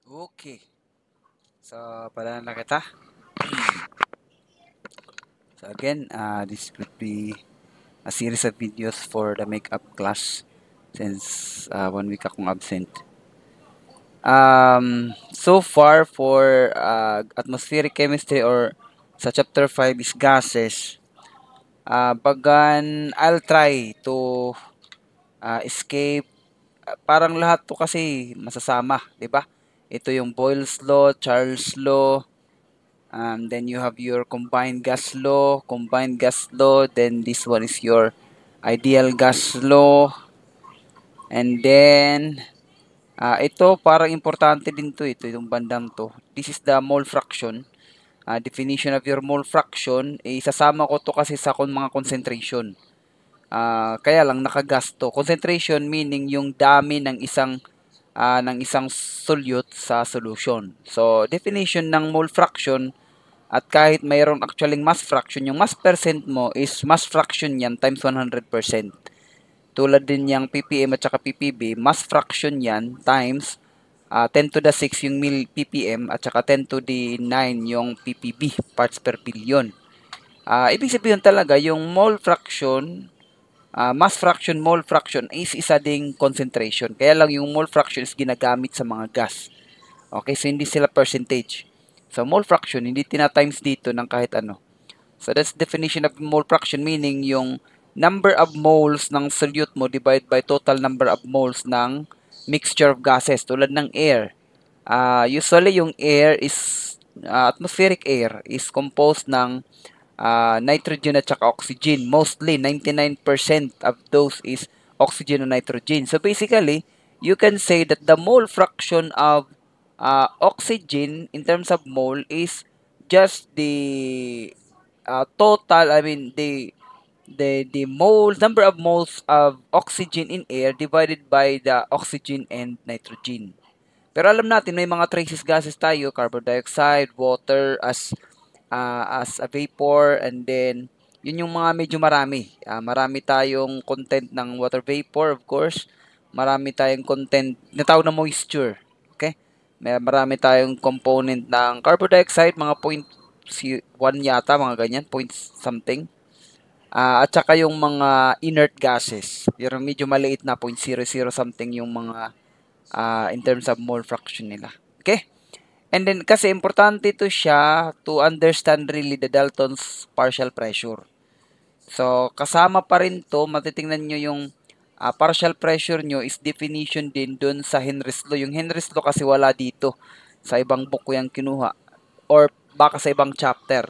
Okay. So, pala na kita. So again, this would be a series of videos for the makeup class since 1 week akong absent. So far for atmospheric chemistry or sa chapter 5 is gases. Bagan I'll try to escape. Parang lahat to kasi masasama, 'di ba? Ito yung Boyle's law, Charles law, then you have your combined gas law, then this one is your ideal gas law, and then ito parang importante din to, ito yung bandang to. This is the mole fraction. Definition of your mole fraction, isasama ko to kasi sa mga concentration. Kaya lang nakagasto. Concentration meaning yung dami ng isang solute sa solution. So definition ng mole fraction, at kahit mayroon actually mass fraction, yung mass percent mo is mass fraction yan times 100%. Tulad din yung ppm at saka ppb, mass fraction yan times 10 to the 6 yung ppm at saka 10 to the 9 yung ppb, parts per billion. Ibig sabihin talaga yung mole fraction, mass fraction, mole fraction is isa ding concentration. Kaya lang yung mole fraction is ginagamit sa mga gas. Okay, so hindi sila percentage. So mole fraction, hindi tina-times dito ng kahit ano. So that's definition of mole fraction, meaning yung number of moles ng solute mo divided by total number of moles ng mixture of gases tulad ng air. Usually yung air is atmospheric air is composed ng nitrogen at saka oxygen. Mostly 99% of those is oxygen and nitrogen. So basically, you can say that the mole fraction of oxygen in terms of mole is just the total, I mean the moles, number of moles of oxygen in air divided by the oxygen and nitrogen. Pero alam natin may mga traces gases tayo, carbon dioxide, water as a vapor, and then yun yung mga medyo marami. Marami tayong content ng water vapor, of course. Marami tayong content na tawag na moisture. Okay? Marami tayong component ng carbon dioxide, mga 0.1 yata, mga ganyan, point something. At saka yung mga inert gases. Yung medyo maliit na 0.00 something yung mga in terms of mole fraction nila. Okay? And then kasi importante ito siya to understand really the Dalton's partial pressure. So kasama pa rin to, matitingnan nyo yung partial pressure nyo is definition din dun sa Henry's law. Yung Henry's law kasi wala dito. Sa ibang book ko yung kinuha. Or baka sa ibang chapter.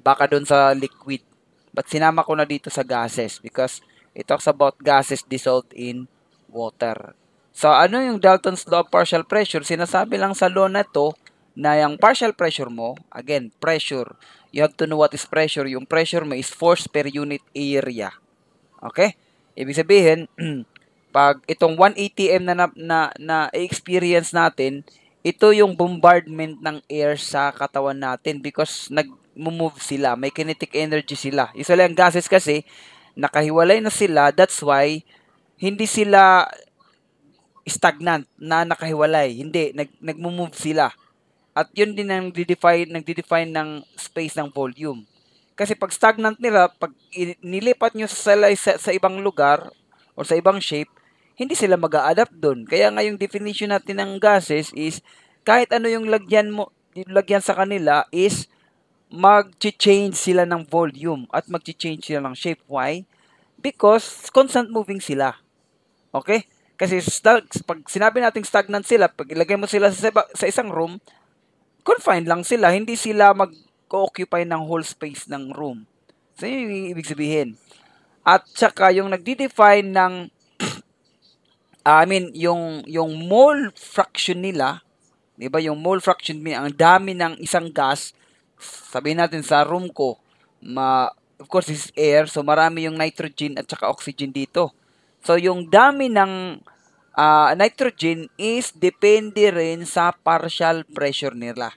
Baka dun sa liquid. But sinama ko na dito sa gases because it talks about gases dissolved in water. So ano yung Dalton's law of partial pressure? Sinasabi lang sa law na to na yung partial pressure mo, again, pressure. You have to know what is pressure. Yung pressure mo is force per unit area. Okay? Ibig sabihin, pag itong 1 atm na experience natin, ito yung bombardment ng air sa katawan natin because nag-move sila, may kinetic energy sila. Usually ang gases kasi nakahiwalay na sila, that's why hindi sila stagnant na nakahiwalay. Hindi, nag-move sila. At yun din ang nagde-define ng space ng volume. Kasi pag stagnant nila, pag nilipat nyo sa ibang lugar or sa ibang shape, hindi sila mag-a-adapt doon. Kaya nga yung definition natin ng gases is kahit ano yung lagyan sa kanila is mag-change sila ng volume at mag-change sila ng shape. Why? Because constant moving sila. Okay? Kasi pag sinabi nating stagnant sila, pag ilagay mo sila sa isang room, confined lang sila, hindi sila mag-occupy ng whole space ng room. So, yun yung ibig sabihin. At saka, yung nagde-define ng, yung mole fraction nila, di ba, yung mole fraction, ang dami ng isang gas, sabihin natin sa room ko, of course, this is air, so marami yung nitrogen at saka oxygen dito. So, yung dami ng nitrogen is depende rin sa partial pressure nila.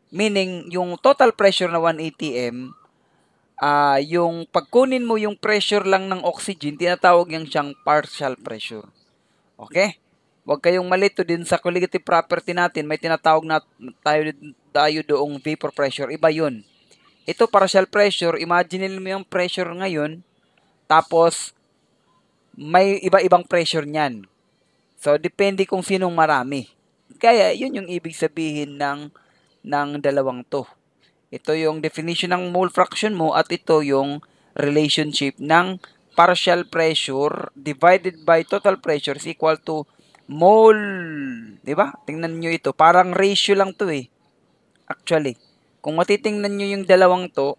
Meaning, yung total pressure na 1 atm, yung pagkunin mo yung pressure lang ng oxygen, tinatawag yung siyang partial pressure. Okay? Huwag kayong malito din sa colligative property natin. May tinatawag na tayo doong vapor pressure. Iba yun. Ito partial pressure. Imagine mo yung pressure ngayon. Tapos, may iba-ibang pressure niyan. So, depende kung sinong marami. Kaya, yun yung ibig sabihin ng dalawang to. Ito yung definition ng mole fraction mo at ito yung relationship ng partial pressure divided by total pressure is equal to mole. Diba? Tingnan nyo ito. Parang ratio lang to eh. Actually. Kung matitingnan nyo yung dalawang to,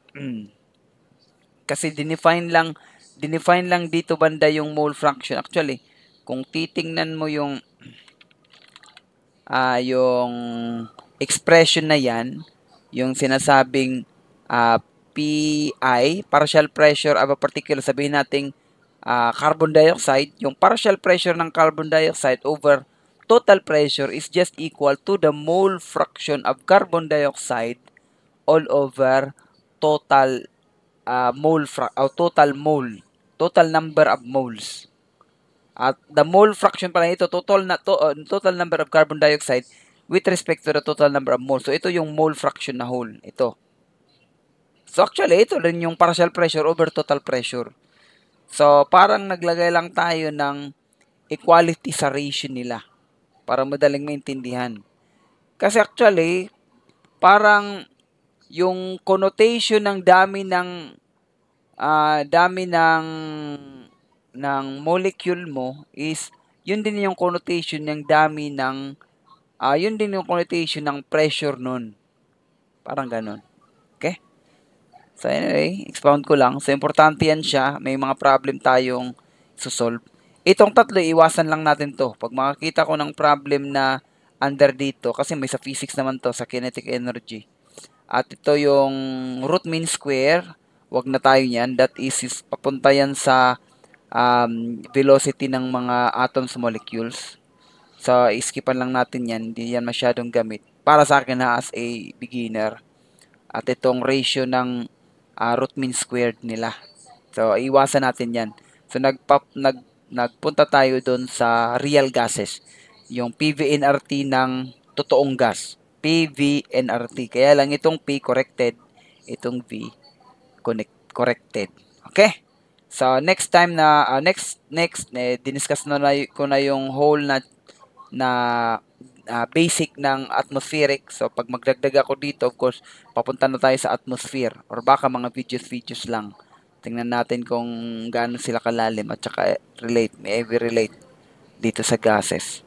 kasi dinefine lang dito banda yung mole fraction. Actually, kung titingnan mo yung expression na yan, yung sinasabing PI, partial pressure of a particular, sabihin nating carbon dioxide, yung partial pressure ng carbon dioxide over total pressure is just equal to the mole fraction of carbon dioxide all over total total number of moles. At the mole fraction pala ito, total number of carbon dioxide with respect to the total number of moles. So, ito yung mole fraction na whole. Ito. So, actually, ito rin yung partial pressure over total pressure. So, parang naglagay lang tayo ng equality sa ratio nila para madaling maintindihan. Kasi actually, parang yung connotation ng dami ng molecule mo is yun din yung connotation ng dami ng yun din yung connotation ng pressure nun. Parang ganun. Okay? So anyway, expound ko lang. So importante yan siya. May mga problem tayong susolve. Itong tatlo, iwasan lang natin to. Pag makakita ko ng problem na under dito, kasi may sa physics naman to, sa kinetic energy. At ito yung root mean square. Wag na tayo yan. That is papunta yan sa velocity ng mga atoms molecules. So, iskipan lang natin yan. Hindi yan masyadong gamit. Para sa akin na as a beginner. At itong ratio ng root mean squared nila. So, iwasan natin yan. So, nagpunta tayo doon sa real gases. Yung PVNRT ng totoong gas. PVNRT. Kaya lang itong P corrected, itong V corrected. Okay? So, next time na, diniscuss ko na yung whole na basic ng atmospheric. So, pag magdagdag ako dito, of course, papunta na tayo sa atmosphere. Or baka mga videos lang. Tingnan natin kung gaano sila kalalim at saka may relate dito sa gases.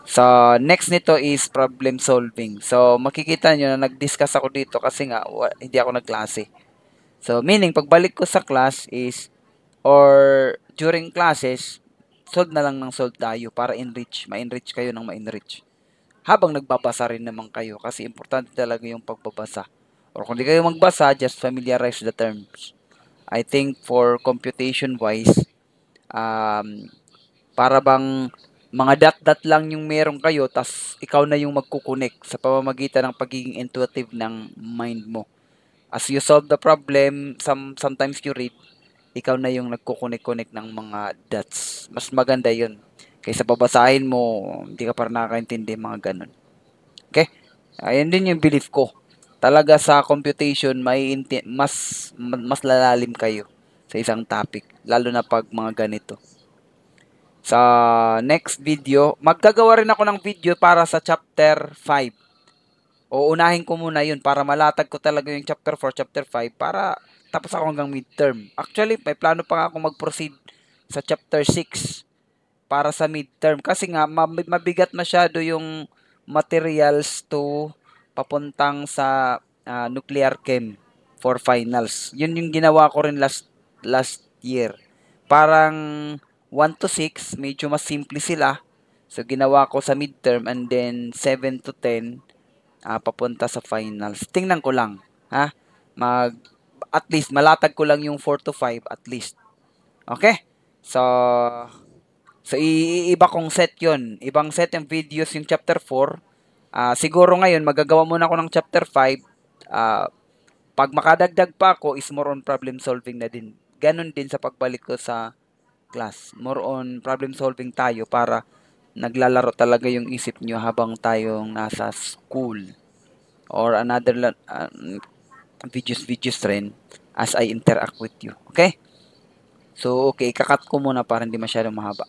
So, next nito is problem solving. So, makikita nyo na nag-discuss ako dito kasi nga, hindi ako nagklase. So, meaning, pagbalik ko sa class is, or during classes, solve na lang ng solve tayo para ma-enrich kayo ng ma-enrich. Habang nagbabasa rin naman kayo kasi importante talaga yung pagbabasa. Or kung di kayo magbasa, just familiarize the terms. I think for computation wise, para bang mga dot-dot lang yung meron kayo, tas ikaw na yung magkukonek sa pamamagitan ng pagiging intuitive ng mind mo. As you solve the problem, sometimes you read, ikaw na yung nagkukonek-konek ng mga dots. Mas maganda yun. Kaysa babasahin mo, hindi ka parang nakakaintindi, mga ganun. Okay? Ayan din yung belief ko. Talaga sa computation, mas lalalim kayo sa isang topic. Lalo na pag mga ganito. Sa next video, maggagawa rin ako ng video para sa chapter 5. O unahin ko muna yun para malatag ko talaga yung chapter 4, chapter 5 para tapos ako hanggang midterm. Actually, may plano pa nga ako mag-proceed sa chapter 6 para sa midterm. Kasi nga, mabigat masyado yung materials to papuntang sa nuclear chem for finals. Yun yung ginawa ko rin last year. Parang 1 to 6, medyo mas simple sila. So, ginawa ko sa midterm and then 7 to 10 papunta sa finals. Tingnan ko lang. Ha? At least, malatag ko lang yung 4 to 5 at least. Okay? So iba kong set yon. Ibang set yung videos yung chapter 4. Siguro ngayon, magagawa muna ako ng chapter 5. Pag makadagdag pa ako, is more on problem solving na din. Ganon din sa pagbalik ko sa class. More on problem solving tayo para naglalaro talaga yung isip nyo habang tayong nasa school or another videos rin as I interact with you. Okay? So, okay, ikakat ko muna para hindi masyadong mahaba.